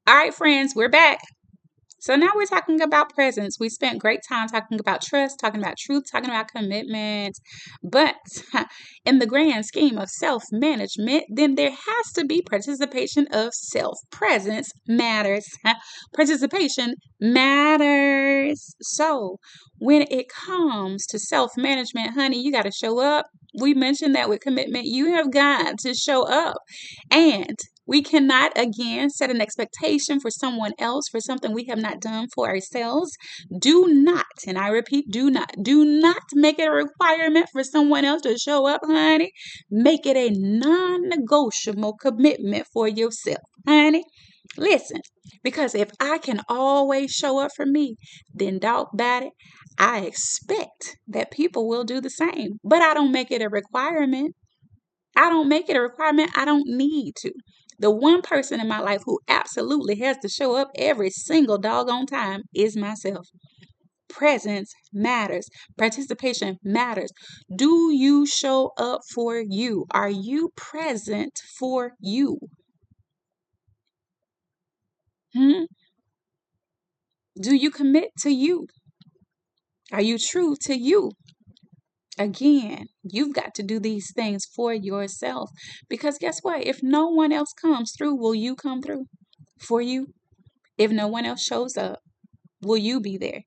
All right, friends, we're back. So now we're talking about presence. We spent great time talking about trust, talking about truth, talking about commitment. But in the grand scheme of self management, then there has to be participation of self. Presence matters. Participation matters. So when it comes to self management, honey, you got to show up. We mentioned that with commitment, you have got to show up. And we cannot, again, set an expectation for someone else for something we have not done for ourselves. Do not, and I repeat, do not make it a requirement for someone else to show up, honey. Make it a non negotiable commitment for yourself, honey. Listen, because if I can always show up for me, then doubt about it. I expect that people will do the same, but I don't make it a requirement. I don't make it a requirement. I don't need to. The one person in my life who absolutely has to show up every single doggone time is myself. Presence matters. Participation matters. Do you show up for you? Are you present for you? Hmm? Do you commit to you? Are you true to you? Again, you've got to do these things for yourself because guess what? If no one else comes through, will you come through for you? If no one else shows up, will you be there?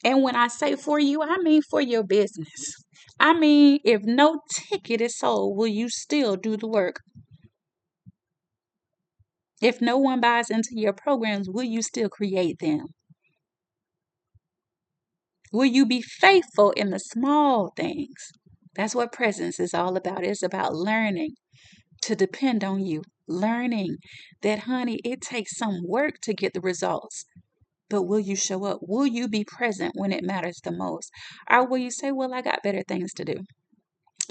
And when I say for you, I mean for your business. I mean, if no ticket is sold, will you still do the work? If no one buys into your programs, will you still create them? Will you be faithful in the small things? That's what presence is all about. It's about learning to depend on you, learning that, honey, it takes some work to get the results. But will you show up? Will you be present when it matters the most? Or will you say, well, I got better things to do?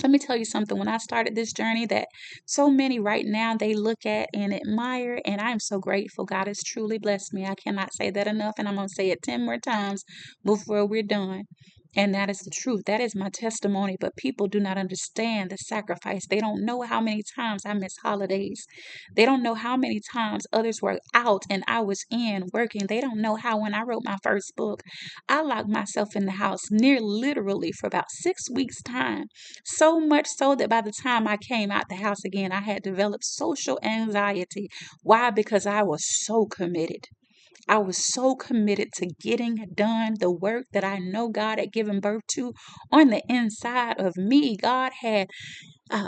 Let me tell you something. When I started this journey that so many right now they look at and admire, and I'm so grateful. God has truly blessed me. I cannot say that enough, and I'm going to say it 10 more times before we're done. And that is the truth. That is my testimony. But people do not understand the sacrifice. They don't know how many times I miss holidays. They don't know how many times others were out and I was in working. They don't know how when I wrote my first book, I locked myself in the house near literally for about 6 weeks' time. So much so that by the time I came out the house again, I had developed social anxiety. Why? Because I was so committed. I was so committed to getting done the work that I know God had given birth to on the inside of me. God had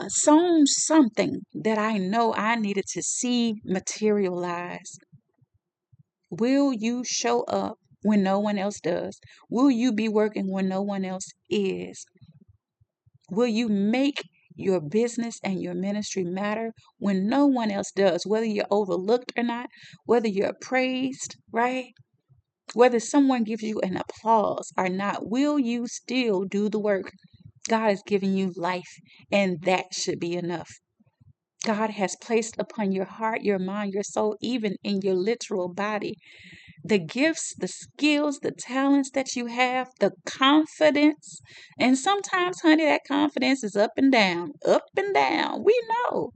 sown something that I know I needed to see materialize. Will you show up when no one else does? Will you be working when no one else is? Will you make your business and your ministry matter when no one else does? Whether you're overlooked or not, whether you're praised, right? Whether someone gives you an applause or not, will you still do the work? God has given you life, and that should be enough. God has placed upon your heart, your mind, your soul, even in your literal body, the gifts, the skills, the talents that you have, the confidence. And sometimes, honey, that confidence is up and down, up and down. We know.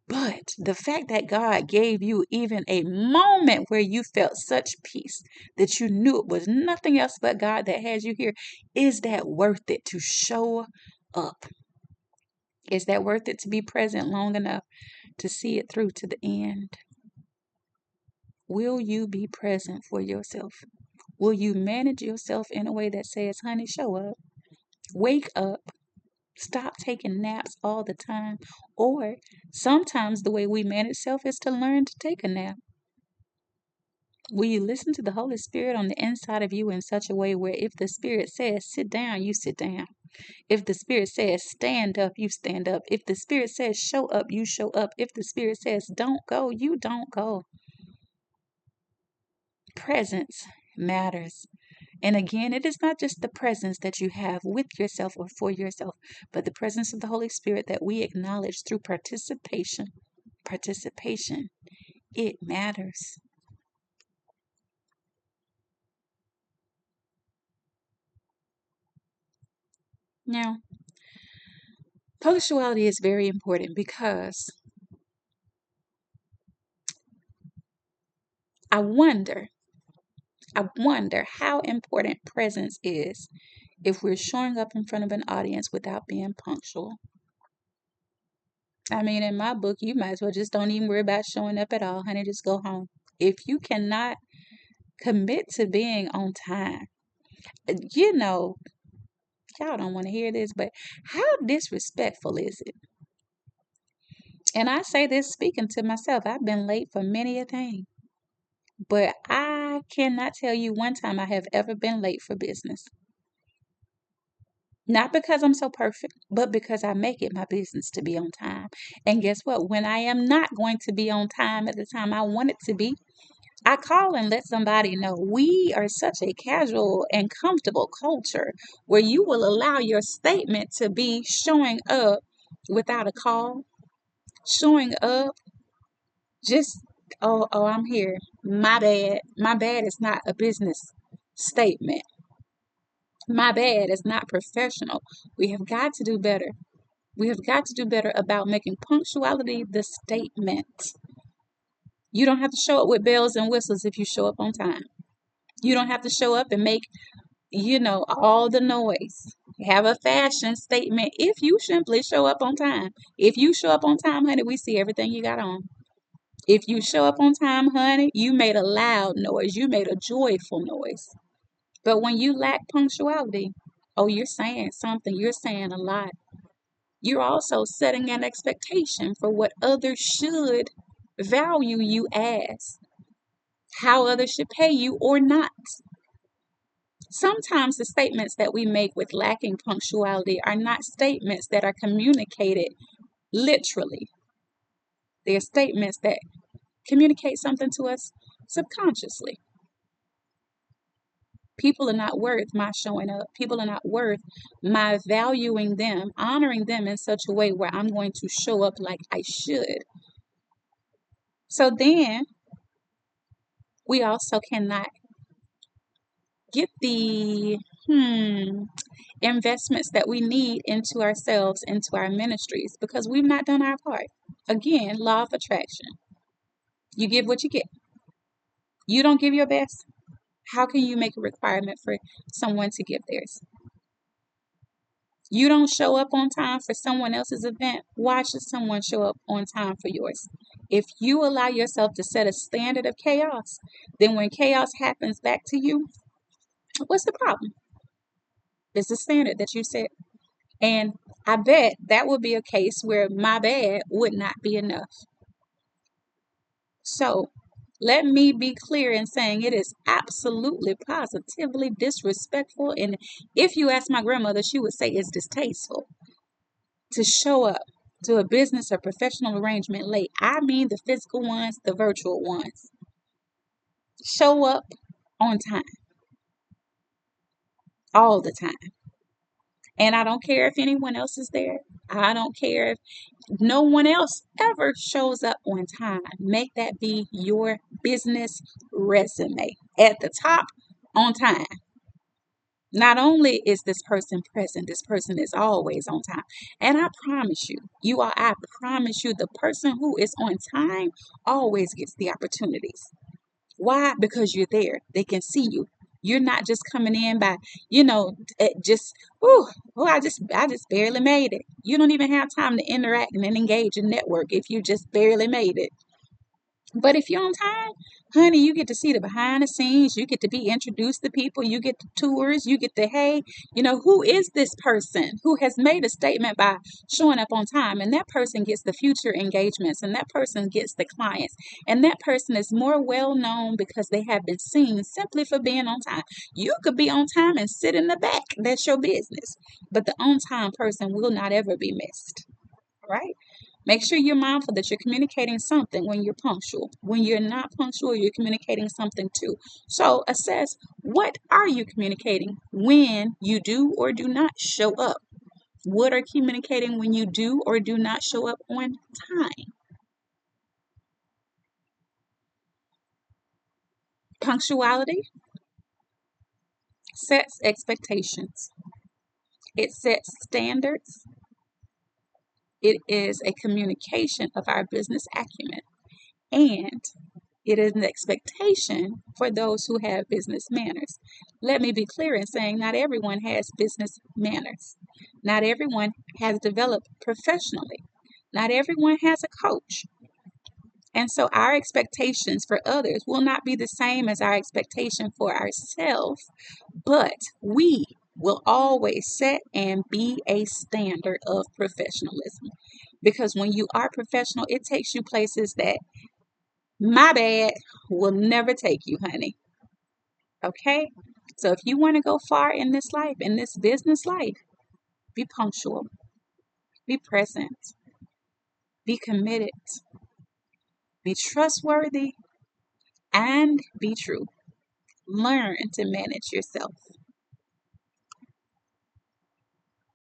But the fact that God gave you even a moment where you felt such peace that you knew it was nothing else but God that has you here, is that worth it to show up? Is that worth it to be present long enough to see it through to the end? Will you be present for yourself? Will you manage yourself in a way that says, honey, show up, wake up, stop taking naps all the time? Or sometimes the way we manage self is to learn to take a nap. Will you listen to the Holy Spirit on the inside of you in such a way where if the Spirit says sit down, you sit down? If the Spirit says stand up, you stand up. If the Spirit says show up, you show up. If the Spirit says don't go, you don't go. Presence matters. And again, it is not just the presence that you have with yourself or for yourself, but the presence of the Holy Spirit that we acknowledge through participation. Participation, it matters. Now, punctuality is very important because I wonder, I wonder how important presence is if we're showing up in front of an audience without being punctual. I mean, in my book, you might as well just don't even worry about showing up at all, honey. Just go home. If you cannot commit to being on time, you know, y'all don't want to hear this, but how disrespectful is it? And I say this speaking to myself. I've been late for many a thing, but I cannot tell you one time I have ever been late for business. Not because I'm so perfect, but because I make it my business to be on time. And guess what? When I am not going to be on time at the time I want it to be, I call and let somebody know. We are such a casual and comfortable culture where you will allow your statement to be showing up without a call, showing up just, oh, I'm here. My bad. My bad is not a business statement. My bad is not professional. We have got to do better. We have got to do better about making punctuality the statement. You don't have to show up with bells and whistles if you show up on time. You don't have to show up and make, all the noise. Have a fashion statement if you simply show up on time. If you show up on time, honey, we see everything you got on. If you show up on time, honey, you made a loud noise. You made a joyful noise. But when you lack punctuality, oh, you're saying something. You're saying a lot. You're also setting an expectation for what others should value you as, how others should pay you or not. Sometimes the statements that we make with lacking punctuality are not statements that are communicated literally. They are statements that communicate something to us subconsciously. People are not worth my showing up. People are not worth my valuing them, honoring them in such a way where I'm going to show up like I should. So then we also cannot get the investments that we need into ourselves, into our ministries, because we've not done our part. Again, law of attraction. You give what you get. You don't give your best. How can you make a requirement for someone to give theirs? You don't show up on time for someone else's event. Why should someone show up on time for yours? If you allow yourself to set a standard of chaos, then when chaos happens back to you, what's the problem? It's the standard that you set. And I bet that would be a case where my bad would not be enough. So let me be clear in saying it is absolutely, positively disrespectful. And if you ask my grandmother, she would say it's distasteful to show up to a business or professional arrangement late. I mean the physical ones, the virtual ones. Show up on time all the time. And I don't care if anyone else is there. I don't care if no one else ever shows up on time. Make that be your business resume. At the top, on time. Not only is this person present, this person is always on time. And I promise you, I promise you, the person who is on time always gets the opportunities. Why? Because you're there. They can see you. You're not just coming in by, just, I just barely made it. You don't even have time to interact and engage and network if you just barely made it. But if you're on time, honey, you get to see the behind the scenes. You get to be introduced to people. You get the tours. You get the, hey, who is this person who has made a statement by showing up on time? And that person gets the future engagements, and that person gets the clients. And that person is more well known because they have been seen simply for being on time. You could be on time and sit in the back. That's your business. But the on time person will not ever be missed. Right? Make sure you're mindful that you're communicating something when you're punctual. When you're not punctual, you're communicating something too. So assess, what are you communicating when you do or do not show up? What are you communicating when you do or do not show up on time? Punctuality sets expectations. It sets standards. It is a communication of our business acumen. And It is an expectation for those who have business manners. Let me be clear in saying not everyone has business manners. Not everyone has developed professionally. Not everyone has a coach. And so our expectations for others will not be the same as our expectation for ourselves, but we will always set and be a standard of professionalism. Because when you are professional, it takes you places that my bad will never take you, honey. Okay? So if you want to go far in this life, in this business life, be punctual, be present, be committed, be trustworthy, and be true. Learn to manage yourself.